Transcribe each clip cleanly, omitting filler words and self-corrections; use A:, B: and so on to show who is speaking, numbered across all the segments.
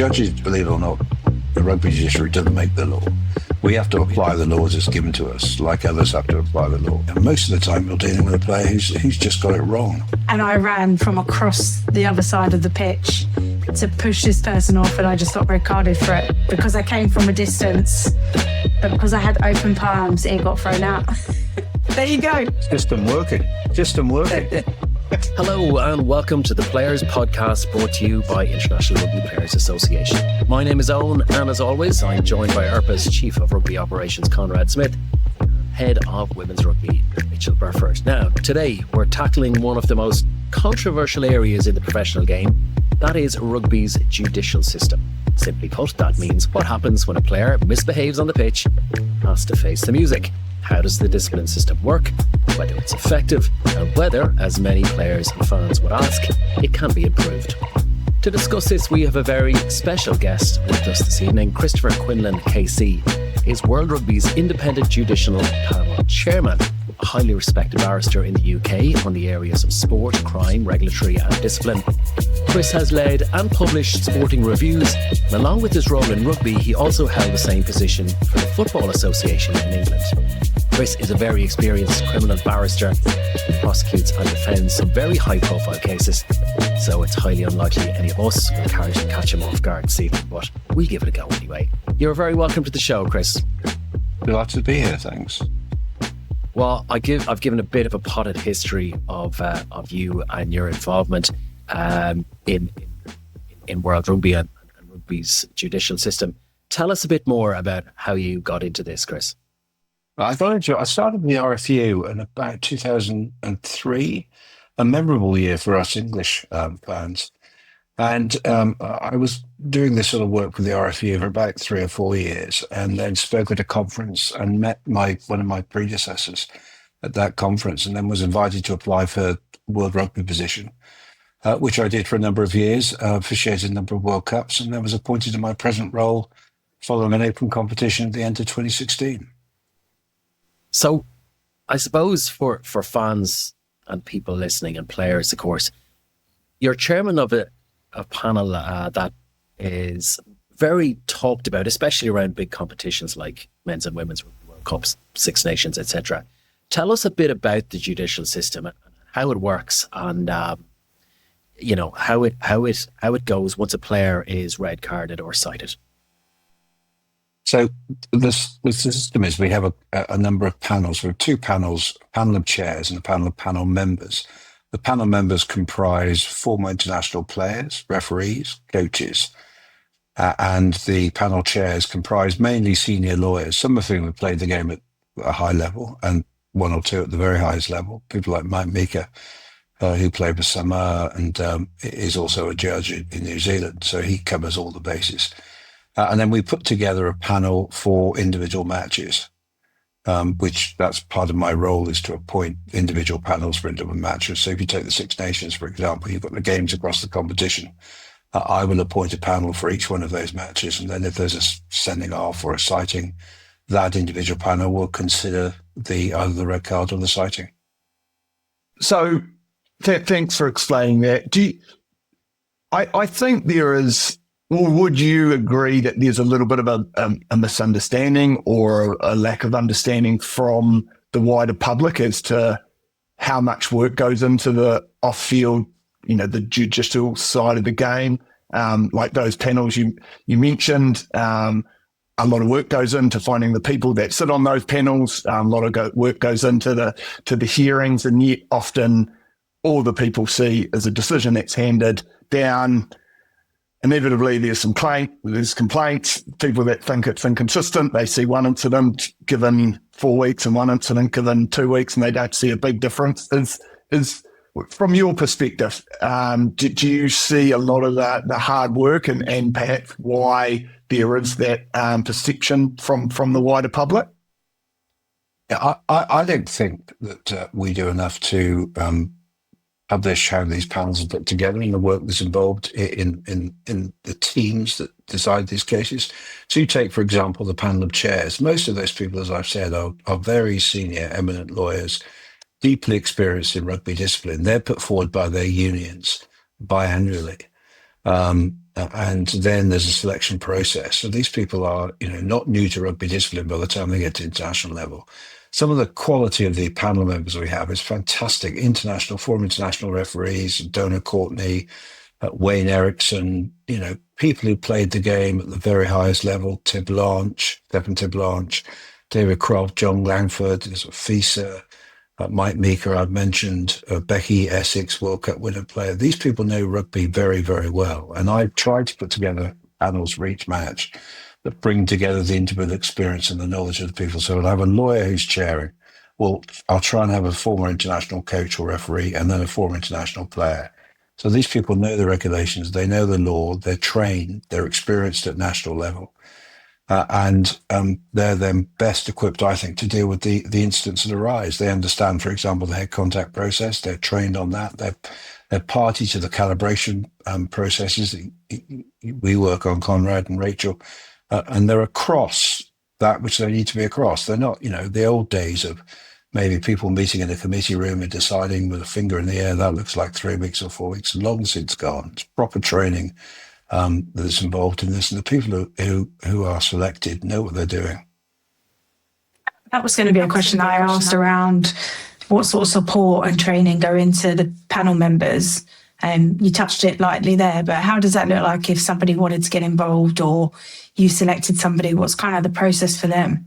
A: judges, believe it or not, the rugby judiciary doesn't make the law. We have to apply the laws as given to us, like others have to apply the law. And most of the time, you're dealing with a player who's just got it wrong.
B: And I ran from across the other side of the pitch to push this person off, and I just got red carded for it because I came from a distance, but because I had open palms, it got thrown out. There you go.
A: System working.
C: Hello and welcome to the Players Podcast, brought to you by International Rugby Players Association. My name is Owen, and as always, I'm joined by IRPA's Chief of Rugby Operations, Conrad Smith, Head of Women's Rugby, Rachael. Now, today we're tackling one of the most controversial areas in the professional game, that is rugby's judicial system. Simply put, that means what happens when a player misbehaves on the pitch, has to face the music. How does the discipline system work, whether it's effective, and whether, as many players and fans would ask, it can be improved. To discuss this, we have a very special guest with us this evening. Christopher Quinlan KC is World Rugby's Independent Judicial Panel Chairman, a highly respected barrister in the UK on the areas of sport, crime, regulatory and discipline. Chris has led and published sporting reviews, and along with his role in rugby, he also held the same position for the Football Association in England. Chris is a very experienced criminal barrister who prosecutes and defends some very high-profile cases, so it's highly unlikely any of us will catch him off guard this evening, but we give it a go anyway. You're very welcome to the show, Chris.
A: Delighted to be here, thanks.
C: Well, I've given a bit of a potted history of you and your involvement in World Rugby and rugby's judicial system. Tell us a bit more about how you got into this, Chris.
A: I started in the RFU in about 2003, a memorable year for us English fans. And I was doing this sort of work with the RFU for about 3 or 4 years, and then spoke at a conference and met one of my predecessors at that conference, and then was invited to apply for World Rugby position, which I did for a number of years, officiated a number of World Cups, and then was appointed to my present role following an open competition at the end of 2016.
C: So I suppose for fans and people listening and players, of course, you're chairman of a panel that is very talked about, especially around big competitions like men's and women's World Cups, Six Nations, etc. Tell us a bit about the judicial system and how it works, and how it goes once a player is red carded or cited.
A: So the system is we have a number of panels. We have 2 panels, a panel of chairs and a panel of panel members. The panel members comprise former international players, referees, coaches, and the panel chairs comprise mainly senior lawyers, some of whom have played the game at a high level and 1 or 2 at the very highest level. People like Mike Mika, who played for Samoa and is also a judge in New Zealand, so he covers all the bases. And then we put together a panel for individual matches, which that's part of my role, is to appoint individual panels for individual matches. So if you take the Six Nations, for example, you've got the games across the competition. I will appoint a panel for each one of those matches. And then if there's a sending off or a citing, that individual panel will consider either the red card or the citing.
D: So thanks for explaining that. I think there is... Or would you agree that there's a little bit of a misunderstanding or a lack of understanding from the wider public as to how much work goes into the off-field, the judicial side of the game? Like those panels you mentioned, a lot of work goes into finding the people that sit on those panels. A lot of work goes into the hearings, and yet often all the people see is a decision that's handed down. Inevitably, there's complaints, people that think it's inconsistent. They see one incident given 4 weeks and one incident given 2 weeks, and they don't see a big difference. Is from your perspective, do you see a lot of the hard work and perhaps why there is that perception from the wider public?
A: Yeah, I don't think that we do enough to publish how these panels are put together and the work that's involved in the teams that decide these cases. So you take, for example, the panel of chairs. Most of those people, as I've said, are very senior, eminent lawyers, deeply experienced in rugby discipline. They're put forward by their unions biannually. And then there's a selection process. So these people are, not new to rugby discipline by the time they get to international level. Some of the quality of the panel members we have is fantastic. Former international referees, Dona Courtney, Wayne Erickson, people who played the game at the very highest level, Stephen Tiblanche, David Croft, John Langford, Fisa, Mike Meeker, I've mentioned, Becky Essex, World Cup winner player. These people know rugby very, very well. And I tried to put together panels for each match that bring together the intimate experience and the knowledge of the people. So I'll have a lawyer who's chairing. Well, I'll try and have a former international coach or referee and then a former international player. So these people know the regulations, they know the law, they're trained, they're experienced at national level. And they're then best equipped, I think, to deal with the incidents that arise. They understand, for example, the head contact process. They're trained on that. They're party to the calibration processes that we work on, Conrad and Rachael, and they're across that which they need to be across. They're not, the old days of maybe people meeting in a committee room and deciding with a finger in the air, that looks like 3 weeks or 4 weeks, long since gone. It's proper training that's involved in this, and the people who are selected know what they're doing.
B: That was going to be a question that I asked around what sort of support and training go into the panel members. You touched it lightly there, but how does that look like if somebody wanted to get involved or you selected somebody? What's kind of the process for them?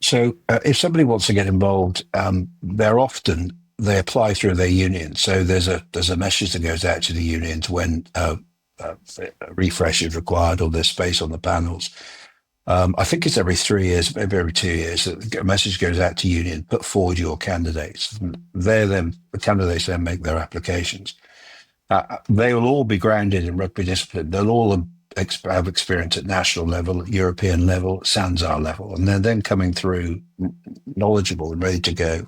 A: So if somebody wants to get involved, they apply through their union. So there's a message that goes out to the unions when a refresh is required or there's space on the panels. I think it's every 3 years, maybe every 2 years, that a message goes out to union, put forward your candidates. The candidates then make their applications. They will all be grounded in rugby discipline. They'll all have experience at national level, European level, SANZAR level, and they're then coming through knowledgeable and ready to go.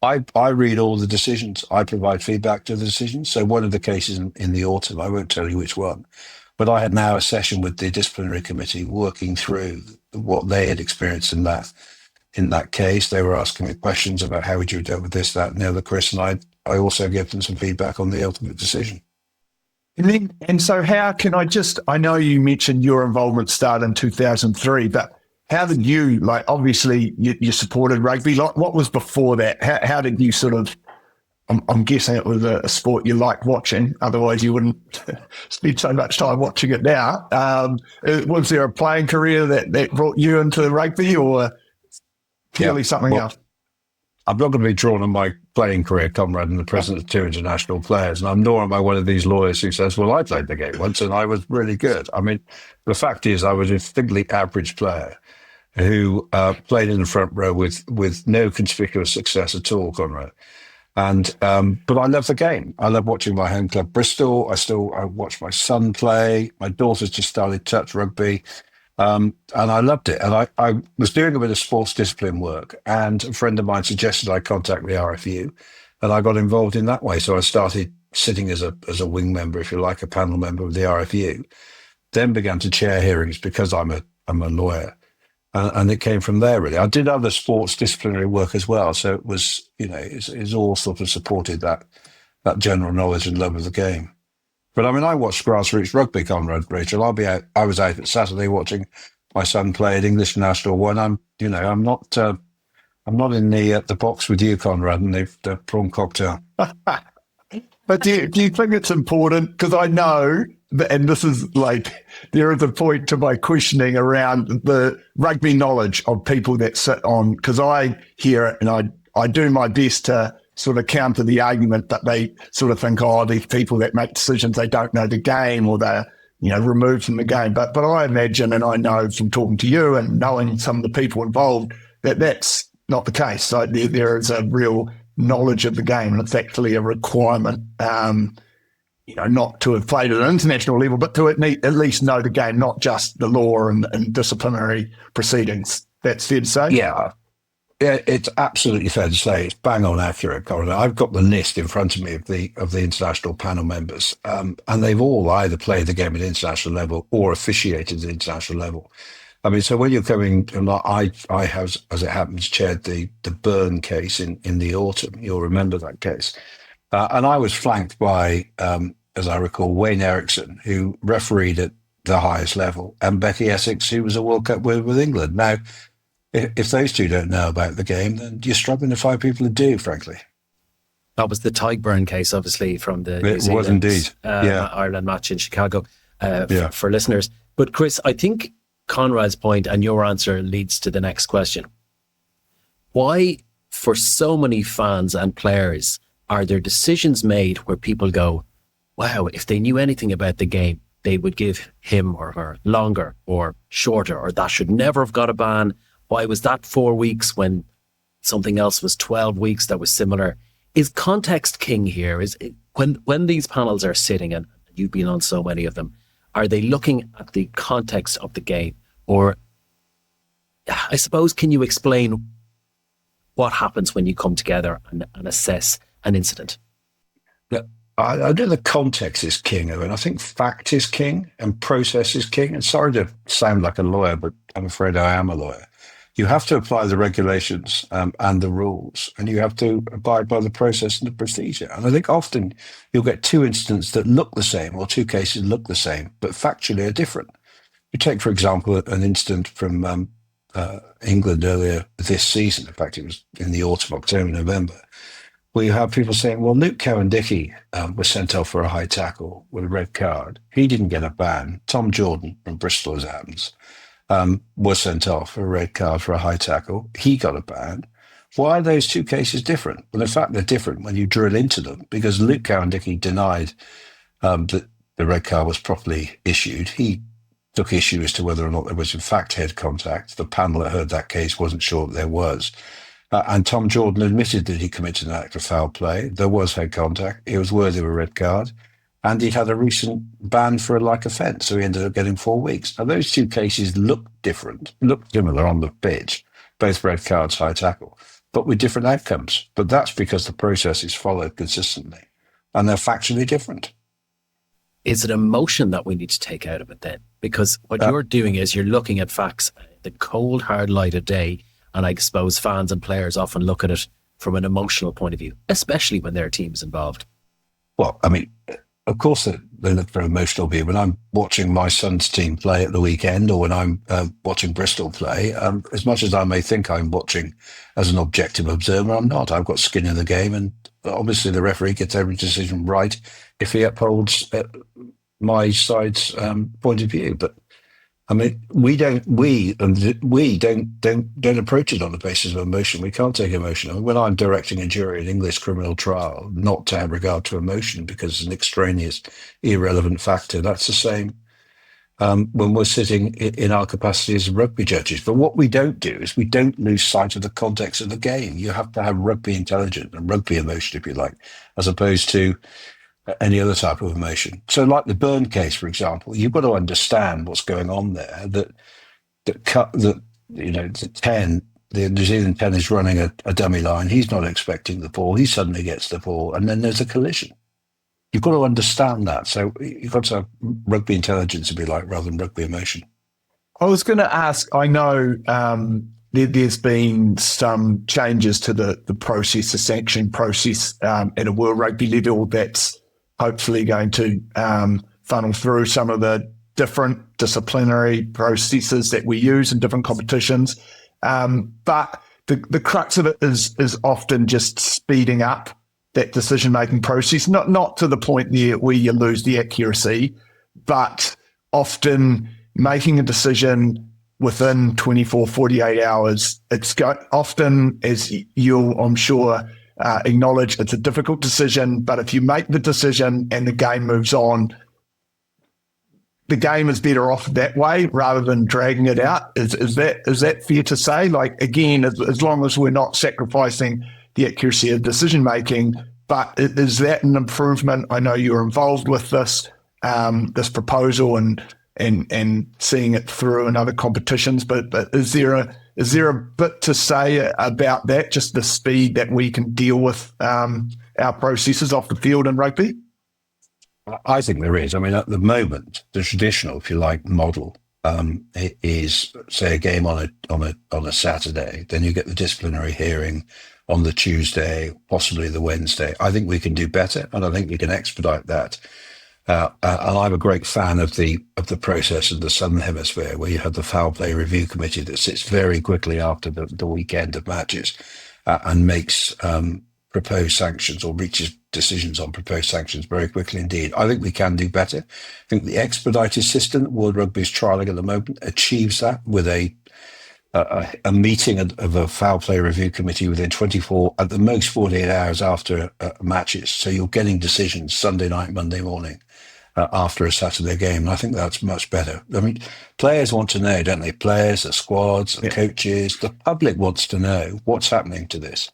A: I read all the decisions. I provide feedback to the decisions. So one of the cases in the autumn, I won't tell you which one, but I had now a session with the disciplinary committee working through what they had experienced in that case. They were asking me questions about how would you deal with this, that, and the other, Chris, and I also gave them some feedback on the ultimate decision.
D: And so how can I know you mentioned your involvement started in 2003, but how did you, obviously you supported rugby. What was before that? How did you sort of, I'm guessing it was a sport you liked watching, otherwise you wouldn't spend so much time watching it now. Was there a playing career that brought you into rugby or purely something else?
A: I'm not going to be drawn on my playing career, Conrad, and the president of 2 international players. And nor am I one of these lawyers who says, well, I played the game once and I was really good. I mean, the fact is I was a distinctly average player who played in the front row with no conspicuous success at all, Conrad. And but I love the game. I love watching my home club, Bristol. I watch my son play. My daughter's just started touch rugby. And I loved it. And I was doing a bit of sports discipline work, and a friend of mine suggested I contact the RFU, and I got involved in that way. So I started sitting as a wing member, if you like, a panel member of the RFU, then began to chair hearings because I'm a lawyer. And it came from there, really. I did other sports disciplinary work as well. So it was, it's all sort of supported that general knowledge and love of the game. But I mean, I watched grassroots rugby, Conrad, Rachael. I was out at Saturday watching my son play at English National 1. I'm not in the box with you, Conrad, and the prawn cocktail.
D: But do you think it's important? Because I know, and this is there is a point to my questioning around the rugby knowledge of people that sit on, because I hear it and I do my best to sort of counter the argument that they sort of think, these people that make decisions, they don't know the game or they're, removed from the game. But I imagine, and I know from talking to you and knowing some of the people involved, that that's not the case. So there is a real knowledge of the game, and it's actually a requirement, not to have played at an international level, but to at least know the game, not just the law and disciplinary proceedings. That's fair to say?
A: Yeah. Yeah, it's absolutely fair to say. It's bang on accurate, Conrad. I've got the list in front of me of the international panel members, and they've all either played the game at international level or officiated at international level. I mean, so when you're coming, I have, as it happens, chaired the Byrne case in the autumn. You'll remember that case. And I was flanked by as I recall, Wayne Erickson, who refereed at the highest level, and Becky Essex, who was a World Cup winner with England. Now, if those two don't know about the game, then you're struggling to find people who do, frankly.
C: That was the Tygburn case, obviously, from the New
A: It
C: Zealand,
A: was indeed.
C: Ireland match in Chicago for listeners. But Chris, I think Conrad's point and your answer leads to the next question. Why, for so many fans and players, are there decisions made where people go, wow, if they knew anything about the game, they would give him or her longer or shorter, or that should never have got a ban? Why was that 4 weeks when something else was 12 weeks that was similar? Is context king here? Is it, when these panels are sitting, and you've been on so many of them, are they looking at the context of the game? Or I suppose, can you explain what happens when you come together and assess an incident?
A: Yeah, I know the context is king, and I think fact is king and process is king. And sorry to sound like a lawyer, but I'm afraid I am a lawyer. You have to apply the regulations and the rules, and you have to abide by the process and the procedure. And I think often you'll get two incidents that look the same, or two cases look the same, but factually are different. You take, for example, an incident from England earlier this season. In fact, it was in the autumn, October, November, where you have people saying, well, Luke Cowan-Dickie was sent off for a high tackle with a red card. He didn't get a ban. Tom Jordan from Bristol, as it happens, was sent off for a red card for a high tackle. He got a ban. Why are those two cases different? Well, in fact, they're different when you drill into them, because Luke Cowan-Dickie denied that the red card was properly issued. He took issue as to whether or not there was in fact head contact. The panel that heard that case wasn't sure that there was. And Tom Jordan admitted that he committed an act of foul play. There was head contact. It was worthy of a red card. And he'd had a recent ban for a like offence, so he ended up getting 4 weeks. Now, those two cases look different, look similar on the pitch, both red cards, high tackle, but with different outcomes. But that's because the process is followed consistently, and they're factually different.
C: Is it emotion that we need to take out of it then? Because what you're doing is you're looking at facts, the cold, hard light of day, and I suppose fans and players often look at it from an emotional point of view, especially when their team's involved.
A: Well, I mean, of course they look for emotional view. When I'm watching my son's team play at the weekend, or when I'm watching Bristol play, as much as I may think I'm watching as an objective observer, I'm not. I've got skin in the game, and obviously the referee gets every decision right if he upholds my side's point of view. But I mean, we don't approach it on the basis of emotion. We can't take emotion. I mean, when I'm directing a jury in English criminal trial, not to have regard to emotion because it's an extraneous, irrelevant factor. That's the same when we're sitting in our capacity as rugby judges. But what we don't do is we don't lose sight of the context of the game. You have to have rugby intelligence and rugby emotion, if you like, as opposed to any other type of emotion. So like the Byrne case, for example, you've got to understand what's going on there, the New Zealand 10 is running a dummy line. He's not expecting the ball. He suddenly gets the ball, and then there's a collision. You've got to understand that. So you've got to have rugby intelligence, to be like, rather than rugby emotion.
D: I was going to ask, I know there's been some changes to the process, the sanction process at a World Rugby level that's hopefully going to funnel through some of the different disciplinary processes that we use in different competitions. But the crux of it is often just speeding up that decision-making process, not to the point there where you lose the accuracy, but often making a decision within 24, 48 hours. It's often, as you'll, I'm sure, acknowledge, it's a difficult decision, but if you make the decision and the game moves on, the game is better off that way rather than dragging it out. Is that fair to say? Like, again, as long as we're not sacrificing the accuracy of decision making, but is that an improvement? I know you're involved with this proposal and seeing it through in other competitions, but is there a bit to say about that, just the speed that we can deal with our processes off the field in rugby?
A: I think there is. I mean, at the moment, the traditional, if you like, model is, say, a game on a Saturday. Then you get the disciplinary hearing on the Tuesday, possibly the Wednesday. I think we can do better, and I think we can expedite that And I'm a great fan of the process in the Southern Hemisphere, where you have the foul play review committee that sits very quickly after the weekend of matches and makes proposed sanctions or reaches decisions on proposed sanctions very quickly indeed. I think we can do better. I think the expedited system that World Rugby is trialling at the moment achieves that with a meeting of a foul play review committee within 24, at the most 48 hours after matches. So you're getting decisions Sunday night, Monday morning after a Saturday game. And I think that's much better. I mean, players want to know, don't they? Players, the squads, the coaches, the public wants to know what's happening to this.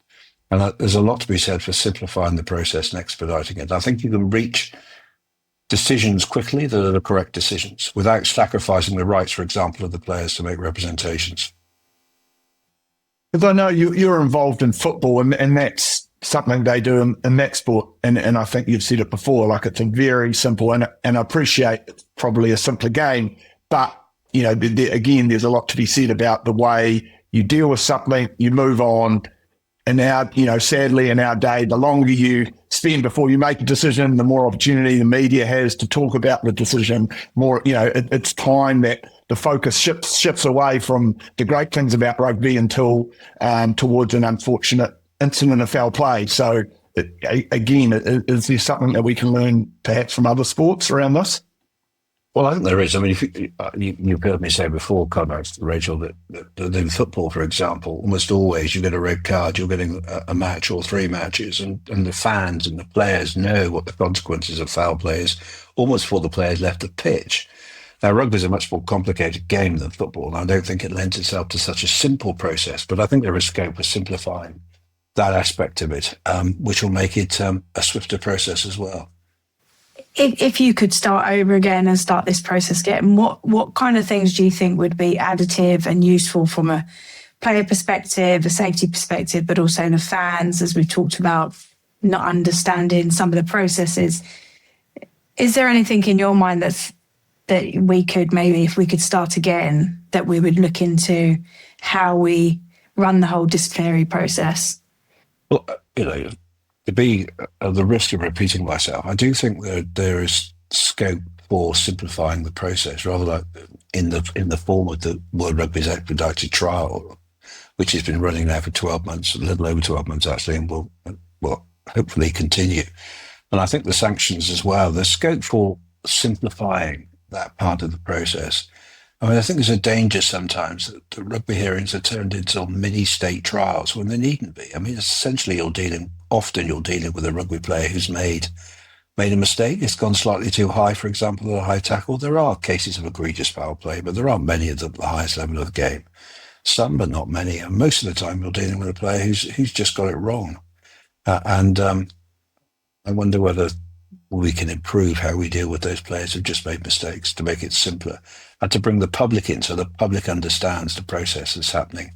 A: And there's a lot to be said for simplifying the process and expediting it. I think you can reach decisions quickly that are the correct decisions without sacrificing the rights, for example, of the players to make representations.
D: Because I know you're involved in football, and that's something they do in that sport. And I think you've said it before, like it's a very simple, and I appreciate it's probably a simpler game. But, you know, again, there's a lot to be said about the way you deal with something, you move on. And now, you know, sadly in our day, the longer you spend before you make a decision, the more opportunity the media has to talk about the decision. More, you know, it's time that the focus shifts away from the great things about rugby until towards an unfortunate incident of foul play. So, again, is there something that we can learn perhaps from other sports around this?
A: Well, I think there is. I mean, if you've heard me say before, Conrad, Rachel, that in football, for example, almost always you get a red card, you're getting a match or three matches, and the fans and the players know what the consequences of foul play is almost before the players left the pitch. Now, rugby is a much more complicated game than football, and I don't think it lends itself to such a simple process, but I think there is scope for simplifying that aspect of it, which will make it a swifter process as well.
B: If you could start over again and start this process again, what kind of things do you think would be additive and useful from a player perspective, a safety perspective, but also the fans, as we've talked about, not understanding some of the processes? Is there anything in your mind that we could, maybe if we could start again, that we would look into how we run the whole disciplinary process?
A: Well, you know, to be at the risk of repeating myself, I do think that there is scope for simplifying the process, rather like in the form of the World Rugby's expedited trial, which has been running now for 12 months, a little over 12 months actually, and will hopefully continue. And I think the sanctions as well, there's scope for simplifying that part of the process. I mean, I think there's a danger sometimes that the rugby hearings are turned into mini state trials when they needn't be. I mean, essentially you're dealing with a rugby player who's made a mistake. It's gone slightly too high, for example, at a high tackle. There are cases of egregious foul play, but there aren't many at the highest level of the game. Some, but not many. And most of the time you're dealing with a player who's just got it wrong. And I wonder whether we can improve how we deal with those players who've just made mistakes to make it simpler and to bring the public in so the public understands the process that's happening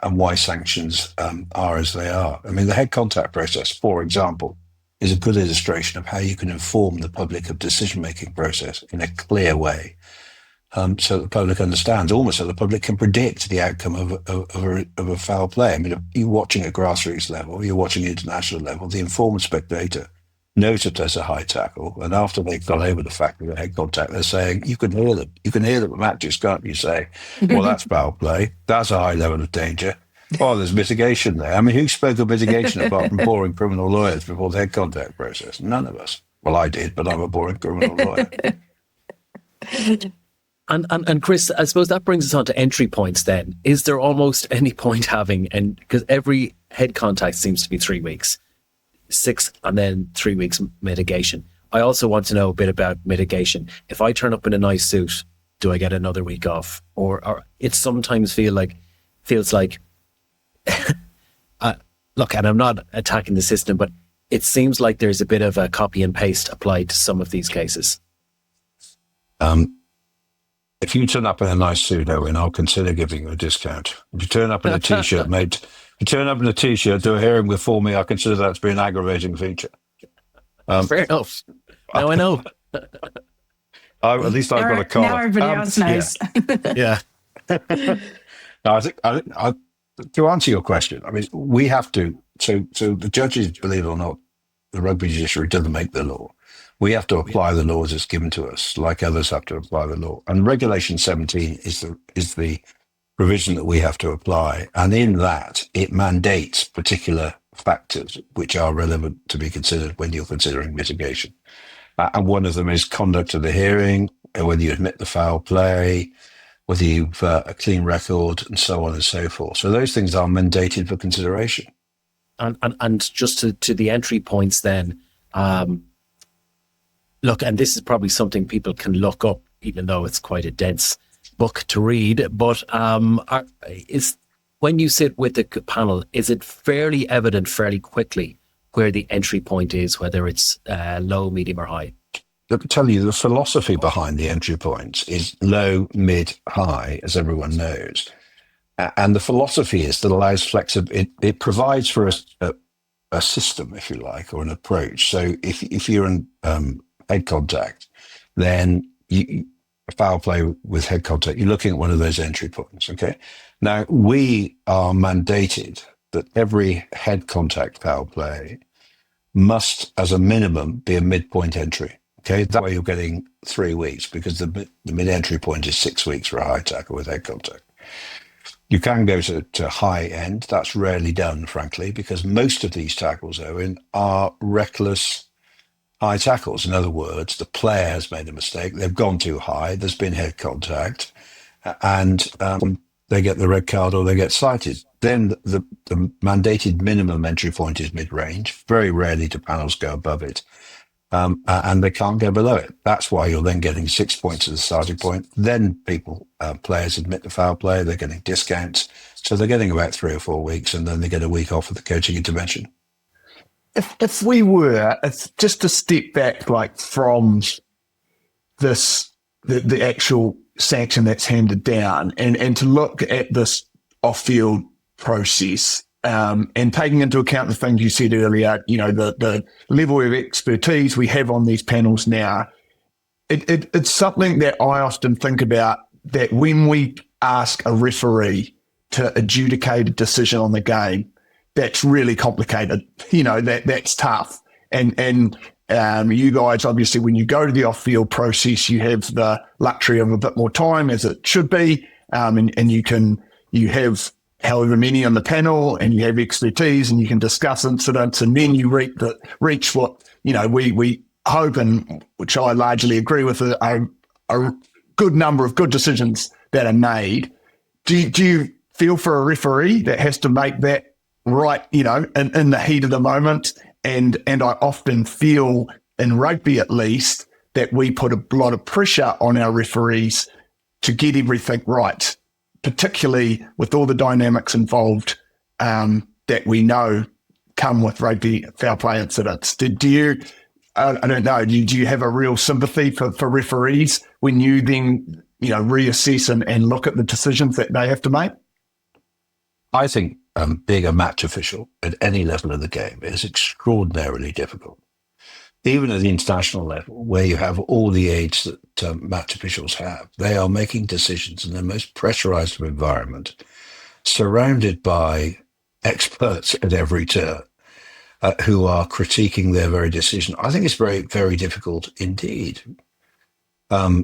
A: and why sanctions are as they are. I mean, the head contact process, for example, is a good illustration of how you can inform the public of decision-making process in a clear way, so the public understands, almost so the public can predict the outcome of a foul play. I mean, if you're watching at grassroots level, you're watching international level, the informed spectator knows if there's a high tackle, and after they've gone over the fact of the head contact, they're saying, you can hear them at matches, can't you, say, well, that's foul play, that's a high level of danger, oh, there's mitigation there. I mean, who spoke of mitigation apart from boring criminal lawyers before the head contact process? None of us. Well, I did, but I'm a boring criminal lawyer.
C: And Chris, I suppose that brings us on to entry points then. Is there almost any point having, and because every head contact seems to be 3 weeks, 6 and then 3 weeks mitigation. I also want to know a bit about mitigation. If I turn up in a nice suit, do I get another week off? Or it sometimes feels like, look, and I'm not attacking the system, but it seems like there's a bit of a copy and paste applied to some of these cases.
A: If you turn up in a nice suit, Owen, I'll consider giving you a discount. If you turn up in a T-shirt, mate, if you turn up in a T-shirt, do a hearing before me, I consider that to be an aggravating feature.
C: Fair enough. Now I know.
A: At least I've got a collar.
B: Now everybody else knows.
C: Yeah.
A: No, I think to answer your question, I mean, we have to. So the judges, believe it or not, the rugby judiciary doesn't make the law. We have to apply the laws as given to us, like others have to apply the law. And Regulation 17 is the provision that we have to apply. And in that, it mandates particular factors which are relevant to be considered when you're considering mitigation. And one of them is conduct of the hearing, whether you admit the foul play, whether you've a clean record, and so on and so forth. So those things are mandated for consideration.
C: And just to the entry points then, look, and this is probably something people can look up, even though it's quite a dense book to read, but is when you sit with the panel, is it fairly evident fairly quickly where the entry point is, whether it's low, medium or high?
A: Let me tell you, the philosophy behind the entry points is low, mid, high, as everyone knows. And the philosophy is that allows flexibility. It provides for a system, if you like, or an approach. So if you're in head contact, then foul play with head contact, you're looking at one of those entry points, okay? Now, we are mandated that every head contact foul play must, as a minimum, be a midpoint entry, okay? That way you're getting 3 weeks, because the mid-entry point is 6 weeks for a high tackle with head contact. You can go to high end. That's rarely done, frankly, because most of these tackles, Owen, are reckless high tackles. In other words, the player has made a mistake. They've gone too high. There's been head contact, and they get the red card or they get cited. Then the mandated minimum entry point is mid-range. Very rarely do panels go above it. And they can't go below it. That's why you're then getting 6 points as a starting point. Then players admit the foul play, they're getting discounts. So they're getting about 3 or 4 weeks, and then they get a week off with the coaching intervention.
D: If we were, just to step back, like from this, the actual sanction that's handed down, and to look at this off-field process, and taking into account the things you said earlier, the level of expertise we have on these panels now, it's something that I often think about, that when we ask a referee to adjudicate a decision on the game, that's really complicated. That's tough. And you guys, obviously, when you go to the off-field process, you have the luxury of a bit more time, as it should be, and you have however many on the panel, and you have expertise, and you can discuss incidents, and then you reach what we hope, and which I largely agree with, a good number of good decisions that are made. Do you feel for a referee that has to make that right, in the heat of the moment? And I often feel, in rugby at least, that we put a lot of pressure on our referees to get everything right, particularly with all the dynamics involved that we know come with rugby foul play incidents. Do you, I don't know, do you have a real sympathy for referees when you then, reassess and look at the decisions that they have to make?
A: I think being a match official at any level of the game is extraordinarily difficult. Even at the international level, where you have all the aids that match officials have, they are making decisions in the most pressurized environment, surrounded by experts at every turn who are critiquing their very decision. I think it's very, very difficult indeed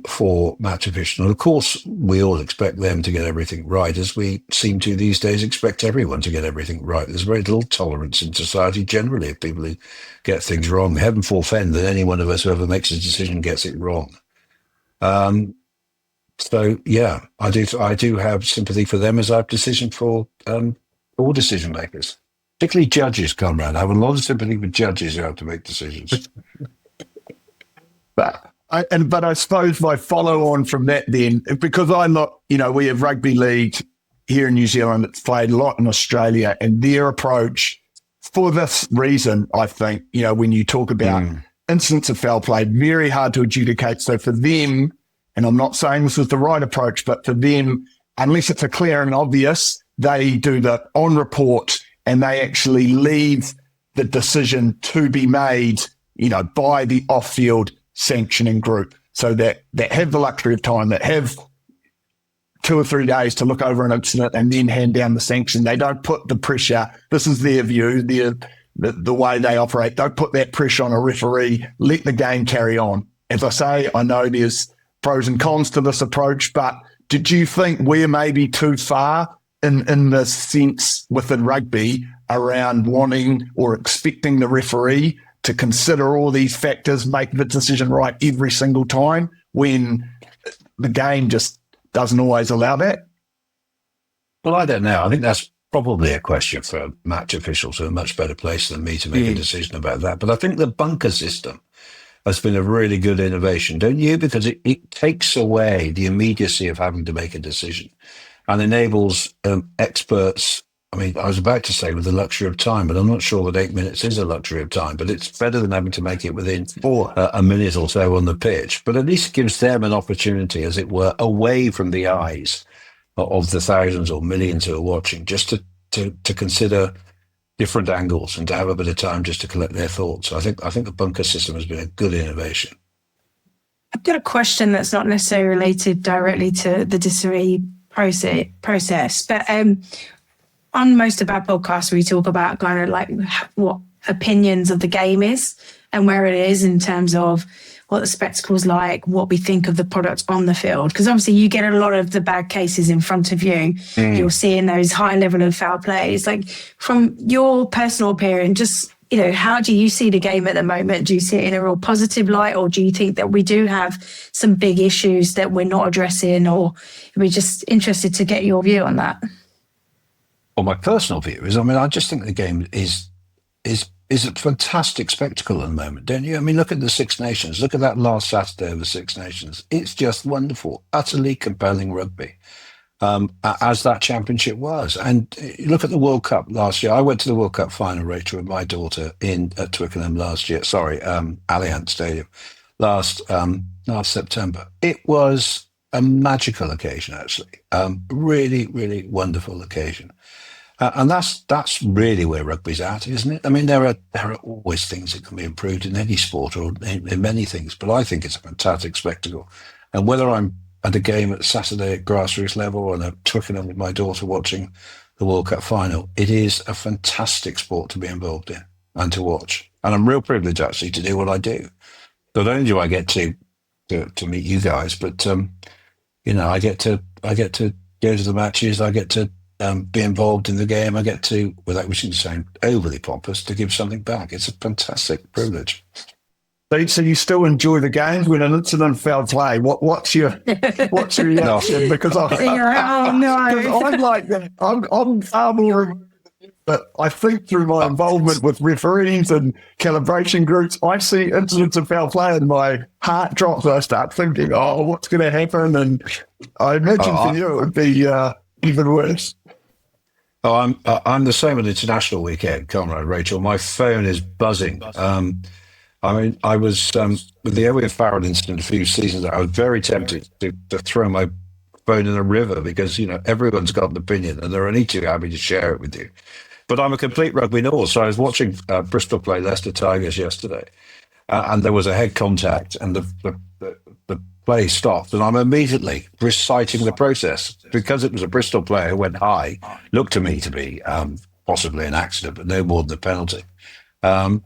A: for match officials. And of course, we all expect them to get everything right, as we seem to these days expect everyone to get everything right. There's very little tolerance in society generally of people who get things wrong. Heaven forfend that any one of us who ever makes a decision gets it wrong. So yeah, I do have sympathy for them, as I have decision for all decision makers, particularly judges, Conrad. I have a lot of sympathy for judges who have to make decisions.
D: But I suppose my follow on from that then, because I look, we have rugby league here in New Zealand. It's played a lot in Australia, and their approach for this reason, I think, when you talk about incidents of foul play, very hard to adjudicate. So for them, and I'm not saying this was the right approach, but for them, unless it's a clear and obvious, they do the on report, and they actually leave the decision to be made, by the off-field sanctioning group, so that have the luxury of time, that have 2 or 3 days to look over an incident and then hand down the sanction. They don't put the pressure. This is their view. the way they operate. Don't put that pressure on a referee. Let the game carry on. As I say, I know there's pros and cons to this approach, but did you think we're maybe too far in the sense within rugby around wanting or expecting the referee to consider all these factors, make the decision right every single time when the game just doesn't always allow that?
A: Well, I don't know. I think that's probably a question for match officials who are much better placed than me to make a decision about that. But I think the bunker system has been a really good innovation, don't you? Because it takes away the immediacy of having to make a decision and enables experts. I mean, I was about to say with the luxury of time, but I'm not sure that 8 minutes is a luxury of time, but it's better than having to make it within a minute or so on the pitch. But at least it gives them an opportunity, as it were, away from the eyes of the thousands or millions who are watching, just to consider different angles and to have a bit of time just to collect their thoughts. I think the bunker system has been a good innovation.
B: I've got a question that's not necessarily related directly to the disciplinary process, but on most of our podcasts, we talk about kind of like what opinions of the game is and where it is in terms of what the spectacle's like, what we think of the product on the field. Because obviously you get a lot of the bad cases in front of you. You're seeing those high level of foul plays. Like, from your personal opinion, just, how do you see the game at the moment? Do you see it in a real positive light, or do you think that we do have some big issues that we're not addressing? Or we're just interested to get your view on that.
A: Well, my personal view is, I just think the game is a fantastic spectacle at the moment, don't you? I mean, look at the Six Nations. Look at that last Saturday of the Six Nations. It's just wonderful, utterly compelling rugby, as that championship was. And look at the World Cup last year. I went to the World Cup final, Rachel, with my daughter at Twickenham last year. Allianz Stadium last September. It was a magical occasion, actually. Really, really wonderful occasion. And that's really where rugby's at, isn't it? I mean, there are always things that can be improved in any sport or in many things, but I think it's a fantastic spectacle. And whether I'm at a game at Saturday at grassroots level or at Twickenham with my daughter watching the World Cup final, it is a fantastic sport to be involved in and to watch. And I'm real privileged, actually, to do what I do. Not only do I get to meet you guys, but I get to go to the matches. I get to be involved in the game. I get to, without wishing to sound overly pompous, to give something back. It's a fantastic privilege.
D: So you still enjoy the games when an incident foul play? What's your reaction?
A: No.
D: Because I'm like that. I'm far more. But I think through my involvement with referees and calibration groups, I see incidents of foul play and my heart drops. I start thinking, what's going to happen? And I imagine for you it would be even worse.
A: Oh, I'm the same at International Weekend, Conrad, Rachael. My phone is buzzing. I was with the Owen Farrell incident a few seasons ago. I was very tempted to throw my phone in a river because everyone's got an opinion and they're only too happy to share it with you. But I'm a complete rugby nerd, so I was watching Bristol play Leicester Tigers yesterday, and there was a head contact, and the play stopped, and I'm immediately reciting the process because it was a Bristol player who went high, looked to me to be possibly an accident, but no more than a penalty. And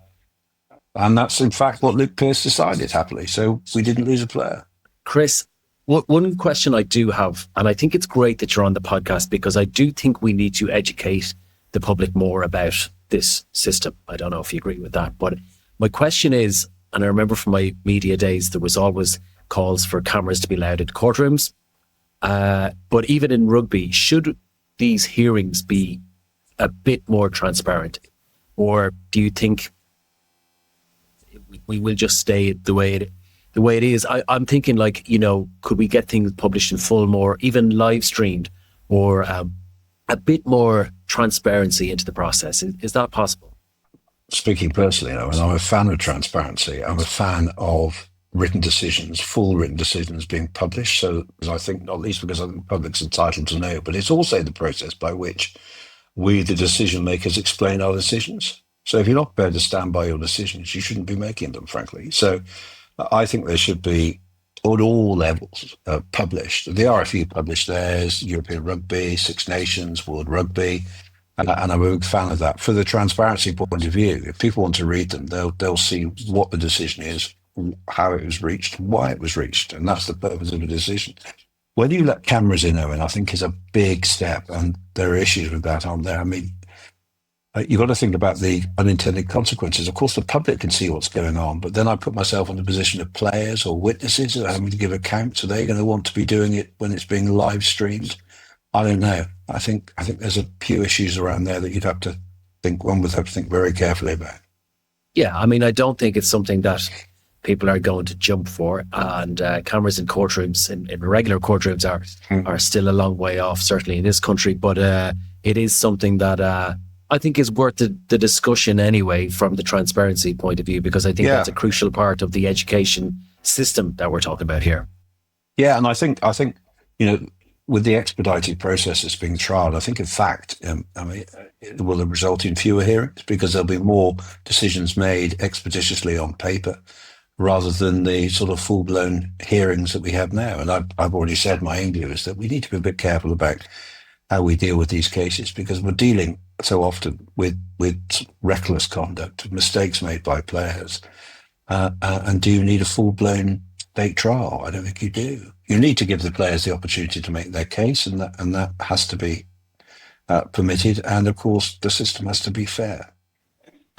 A: that's in fact what Luke Pearce decided, happily. So we didn't lose a player.
C: Chris, one question I do have, and I think it's great that you're on the podcast because I do think we need to educate the public more about this system. I don't know if you agree with that, but my question is, and I remember from my media days, there was always calls for cameras to be allowed in courtrooms. But even in rugby, should these hearings be a bit more transparent? Or do you think we will just stay the way it is? I'm thinking could we get things published in full, more even live streamed, or a bit more transparency into the process? Is that possible?
A: Speaking personally, and I'm a fan of transparency. I'm a fan of written decisions, full written decisions being published. So I think, not least because I think the public's entitled to know, but it's also the process by which we, the decision makers, explain our decisions. So if you're not prepared to stand by your decisions, you shouldn't be making them, frankly. So I think they should be, at all levels, published. The RFU published theirs, European Rugby, Six Nations, World Rugby. And I'm a big fan of that. For the transparency point of view, if people want to read them, they'll see what the decision is, how it was reached, why it was reached, and that's the purpose of the decision. Whether you let cameras in, Owen, I think is a big step, and there are issues with that, aren't there? I mean, you've got to think about the unintended consequences. Of course, the public can see what's going on, but then I put myself in the position of players or witnesses who are having to give accounts. Are they going to want to be doing it when it's being live streamed? I don't know. I think there's a few issues around there that one would have to think very carefully about.
C: Yeah, I mean, I don't think it's something that people are going to jump for, and cameras in courtrooms, in regular courtrooms, are still a long way off, certainly in this country. But it is something that I think is worth the discussion anyway, from the transparency point of view, because I think that's a crucial part of the education system that we're talking about here.
A: Yeah, and I think with the expedited process that's being trialled, I think in fact, it will result in fewer hearings because there'll be more decisions made expeditiously on paper rather than the sort of full-blown hearings that we have now. And I've already said my own view is that we need to be a bit careful about how we deal with these cases, because we're dealing so often with reckless conduct, mistakes made by players. And do you need a full-blown state trial? I don't think you do. You need to give the players the opportunity to make their case, and that has to be permitted. And of course, the system has to be fair.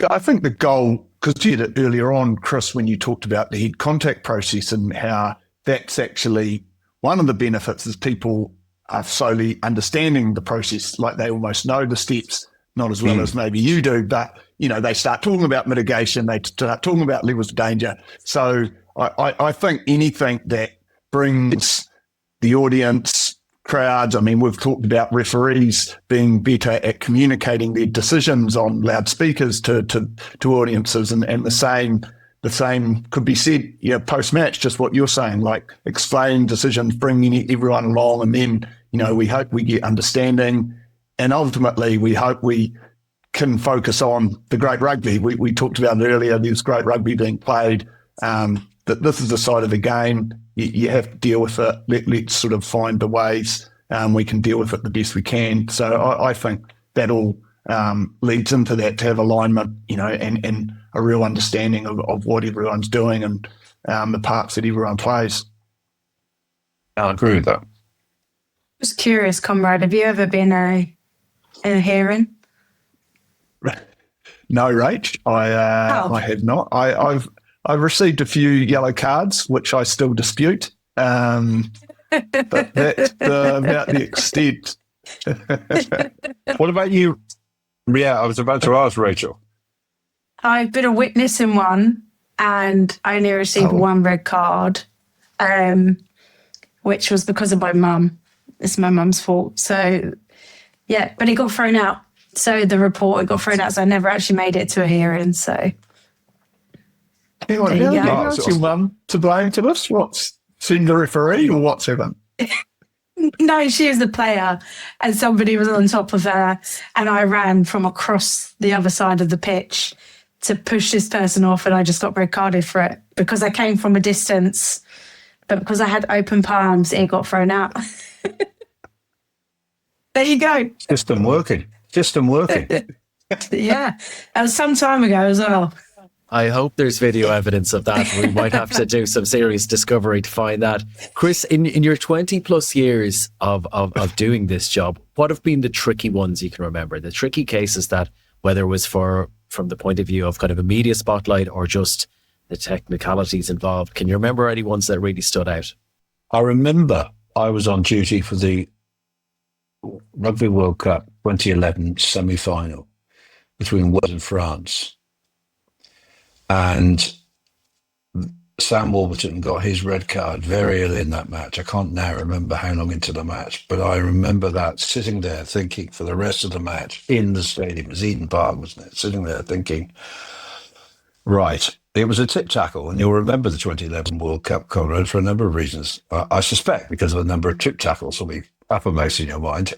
D: I think the goal, because you did it earlier on, Chris, when you talked about the head contact process and how that's actually one of the benefits is people are slowly understanding the process, like they almost know the steps, not as well as maybe you do, but they start talking about mitigation, they start talking about levels of danger. So I think anything that brings the audience, crowds, I mean, we've talked about referees being better at communicating their decisions on loudspeakers to audiences, and the same could be said, post-match, just what you're saying, like explaining decisions, bringing everyone along, and then, we hope we get understanding, and ultimately we hope we can focus on the great rugby. We talked about it earlier, there's great rugby being played, that this is the side of the game. You have to deal with it. Let's sort of find the ways we can deal with it the best we can. So I think that all leads into that, to have alignment, and a real understanding of what everyone's doing and the parts that everyone plays.
A: I agree with that.
B: Just curious, Conrad, have you ever been in a hearing?
D: No, Rach, I have not. I've received a few yellow cards, which I still dispute, but that's about the extent.
A: What about you? Yeah, I was about to ask Rachel.
B: I've been a witness in one, and I only received one red card, which was because of my mum. It's my mum's fault. So, yeah, but it got thrown out. So the report got thrown out, so I never actually made it to a hearing, so...
D: What's your mum to blame to this? What's seen the referee or whatsoever?
B: No, she was the player, and somebody was on top of her, and I ran from across the other side of the pitch to push this person off, and I just got red carded for it because I came from a distance, but because I had open palms, it got thrown out. There you go.
A: System working.
B: Yeah, that was some time ago as well.
C: I hope there's video evidence of that. We might have to do some serious discovery to find that. Chris, in your 20 plus years of doing this job, what have been the tricky ones you can remember? The tricky cases that, whether it was from the point of view of kind of a media spotlight or just the technicalities involved, can you remember any ones that really stood out?
A: I remember I was on duty for the Rugby World Cup 2011 semi-final between Wales and France. And Sam Warburton got his red card very early in that match. I can't now remember how long into the match, but I remember that, sitting there thinking for the rest of the match in the stadium. It was Eden Park, wasn't it? Sitting there thinking, right, it was a tip tackle. And you'll remember the 2011 World Cup, Conrad, for a number of reasons. I suspect because of the number of tip tackles will be uppermost in your mind.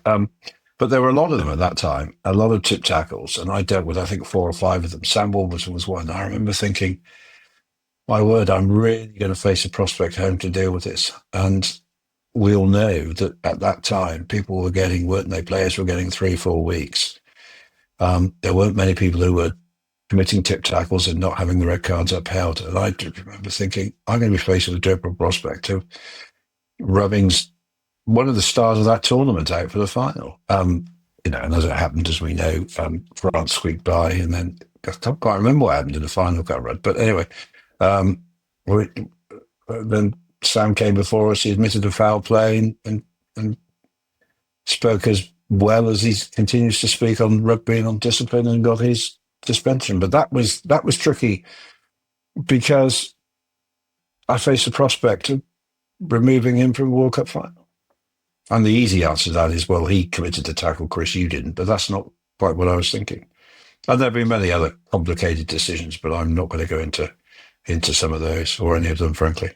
A: But there were a lot of them at that time, a lot of tip tackles, and I dealt with, I think, 4 or 5 of them. Sam Warburton was one. I remember thinking, my word, I'm really going to face a prospect home to deal with this. And we all know that at that time, people were getting, weren't they, players were getting 3-4 weeks. There weren't many people who were committing tip tackles and not having the red cards upheld. And I do remember thinking, I'm going to be faced with a dreadful prospect of rubbing one of the stars of that tournament out for the final. And as it happened, as we know, France squeaked by, and then I can't quite remember what happened in the final, Conrad. But anyway, then Sam came before us. He admitted a foul play and spoke as well as he continues to speak on rugby and on discipline, and got his suspension. But that was tricky, because I faced the prospect of removing him from a World Cup final. And the easy answer to that is, well, he committed the tackle, Chris, you didn't. But that's not quite what I was thinking. And there have been many other complicated decisions, but I'm not going to go into some of those, or any of them, frankly.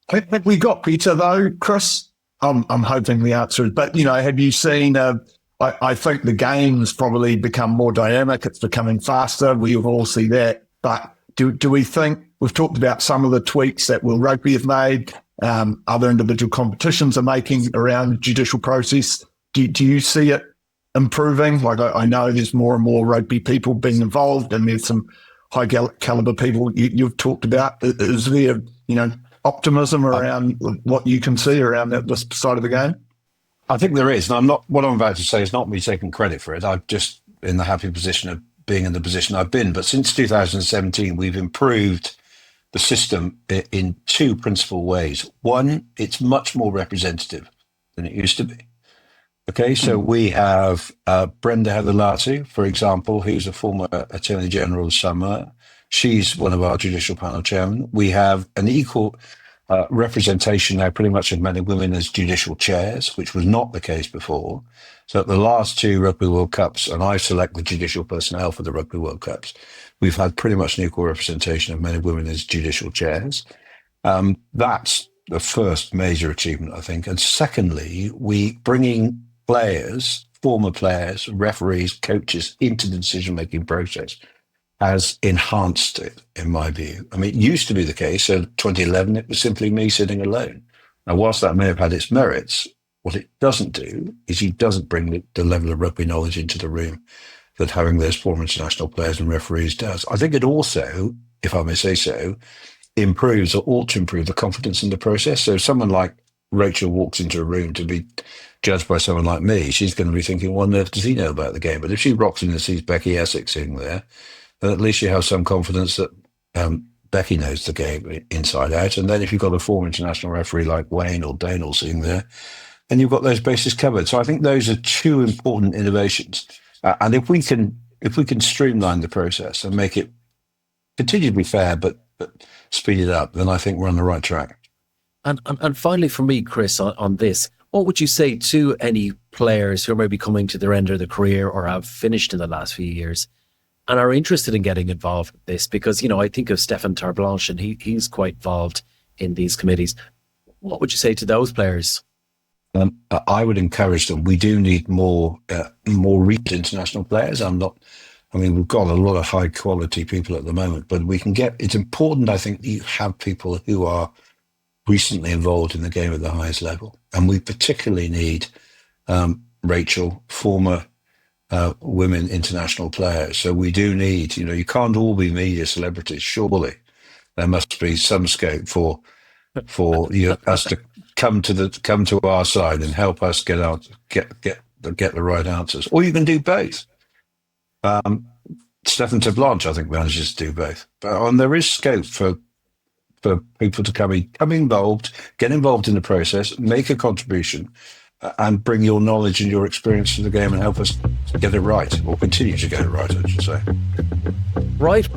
D: Have we got Peter, though, Chris? I'm hoping the answer is, but, have you seen, I think the game's probably become more dynamic. It's becoming faster. We all see that. But do we think, we've talked about some of the tweaks that World Rugby have made, other individual competitions are making around the judicial process. Do you see it improving? Like, I know there's more and more rugby people being involved, and there's some high caliber people you've talked about. Is there, optimism around what you can see around this side of the game?
A: I think there is. And what I'm about to say is not me taking credit for it. I'm just in the happy position of being in the position I've been. But since 2017, we've improved the system in two principal ways. One, it's much more representative than it used to be. Okay, so we have Brenda Heather-Latu, for example, who's a former Attorney General of Samoa. She's one of our judicial panel chairmen. We have an equal representation now pretty much of men and women as judicial chairs, which was not the case before. So at the last two Rugby World Cups, and I select the judicial personnel for the Rugby World Cups, we've had pretty much an equal representation of men and women as judicial chairs. That's the first major achievement, I think. And secondly, we bringing players, former players, referees, coaches into the decision-making process has enhanced it, in my view. I mean, it used to be the case, so 2011, it was simply me sitting alone. Now, whilst that may have had its merits, what it doesn't do is it doesn't bring the level of rugby knowledge into the room that having those former international players and referees does. I think it also, if I may say so, improves, or ought to improve, the confidence in the process. So if someone like Rachael walks into a room to be judged by someone like me, she's going to be thinking, what on earth does he know about the game? But if she rocks in and sees Becky Essex sitting there, then at least you have some confidence that Becky knows the game inside out. And then if you've got a former international referee like Wayne or Daniel sitting there, then you've got those bases covered. So I think those are two important innovations. And if we can streamline the process and make it continue to be fair, but speed it up, then I think we're on the right track.
C: And finally, for me, Chris, on this, what would you say to any players who are maybe coming to their end of their career or have finished in the last few years and are interested in getting involved in this? Because, I think of Stefan Tarblanche, and he's quite involved in these committees. What would you say to those players?
A: I would encourage them. We do need more recent international players. We've got a lot of high quality people at the moment, but it's important, I think, that you have people who are recently involved in the game at the highest level. And we particularly need Rachael, former women international players. So we do need, you can't all be media celebrities, surely. There must be some scope for us to come to our side and help us get the right answers. Or you can do both. Stefan Tarblanche, I think, manages to do both. But there is scope for people to come involved, get involved in the process, make a contribution, and bring your knowledge and your experience to the game and help us get it right, or continue to get it right, I should say.
C: Right.